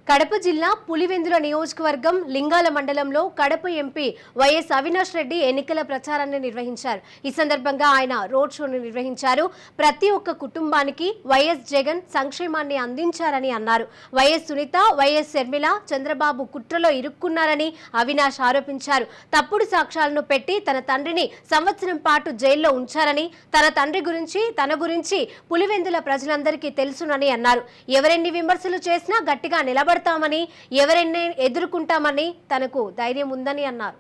కడప జిల్లా పులివెందుల నియోజకవర్గం లింగాల మండలంలో కడప ఎంపీ వైఎస్ అవినాష్ రెడ్డి ఎన్నికల ప్రచారాన్ని నిర్వహించారు. ఈ సందర్భంగా ఆయన రోడ్ షోను నిర్వహించారు. ప్రతి ఒక్క కుటుంబానికి వైఎస్ జగన్ సంక్షేమాన్ని అందించారని అన్నారు. వైఎస్ సునీత, వైఎస్ శర్మిల చంద్రబాబు కుట్రలో ఇరుక్కున్నారని అవినాష్ ఆరోపించారు. తప్పుడు సాక్ష్యాలను పెట్టి తన తండ్రిని సంవత్సరం పాటు జైల్లో ఉంచారని, తన తండ్రి గురించి తన గురించి పులివెందుల ప్రజలందరికీ తెలుసునని అన్నారు. ఎవరెన్ని విమర్శలు చేసినా గట్టిగా నిలబడతామని, ఎవరెన్ని ఎదుర్కొంటామని తనకు ధైర్యం ఉందని అన్నారు.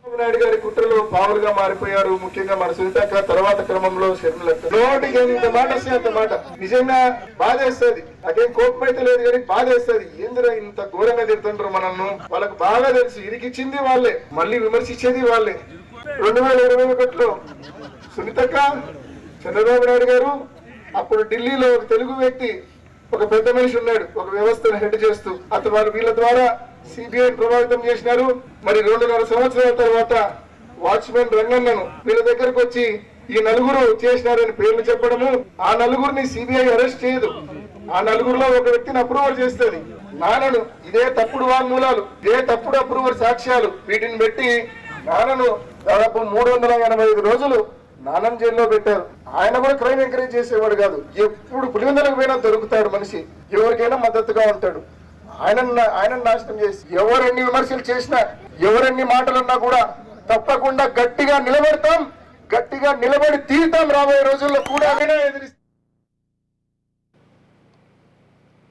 నాయుడు గారి కుట్రలు పావులుగా మారిపోయారు. ముఖ్యంగా మన సునీతక్క తర్వాత క్రమంలో నోటికి ఎంత మాట వస్తే అంత మాట నిజంగా బాధేస్తుంది. నాకేం కోపం అయితే లేదు కానీ బాధేస్తుంది. ఏందిరా ఇంత ఘోరంగా తిడుతుంటారు మనల్ని. వాళ్ళకు బాగా తెలుసు ఇరికిచ్చింది వాళ్ళే, మళ్ళీ విమర్శించేది వాళ్ళే. 2021లో సునీతక్క, చంద్రబాబు నాయుడు గారు, అప్పుడు ఢిల్లీలో ఒక తెలుగు వ్యక్తి, ఒక పెద్ద మనిషి ఉన్నాడు, ఒక వ్యవస్థను హెడ్ చేస్తూ అతను వాళ్ళు వీళ్ళ ద్వారా సిబిఐ ప్రభావితం చేసినారు. మరి 2.5 సంవత్సరాల తర్వాత వాచ్మెన్ రంగన్నను వీళ్ళ దగ్గరకు వచ్చి ఈ నలుగురు చేసినారని పేర్లు చెప్పడము, ఆ నలుగురిని సిబిఐ అరెస్ట్ చేయదు. ఆ నలుగురులో ఒక వ్యక్తిని అప్రూవల్ చేస్తుంది. నాన్నను ఇదే తప్పుడు వాంగ్మూలాలు, ఇదే తప్పుడు అప్రూవల్ సాక్ష్యాలు, వీటిని పెట్టి నాన్నను దాదాపు 385 రోజులు నాన్నని జైల్లో పెట్టారు. ఆయన కూడా క్రైమ్ ఎంకరేజ్ చేసేవాడు కాదు. ఎప్పుడు పులివెందులకు పోయినా దొరుకుతాడు మనిషి, ఎవరికైనా మద్దతుగా ఉంటాడు. ఆయన నాశనం చేసి ఎవరెన్ని విమర్శలు చేసినా, ఎవరెన్ని మాటలన్నా కూడా తప్పకుండా గట్టిగా నిలబడతాం, గట్టిగా నిలబడి తీరుతాం. రాబోయే రోజుల్లో కూడా ఎదిరిస్తాం.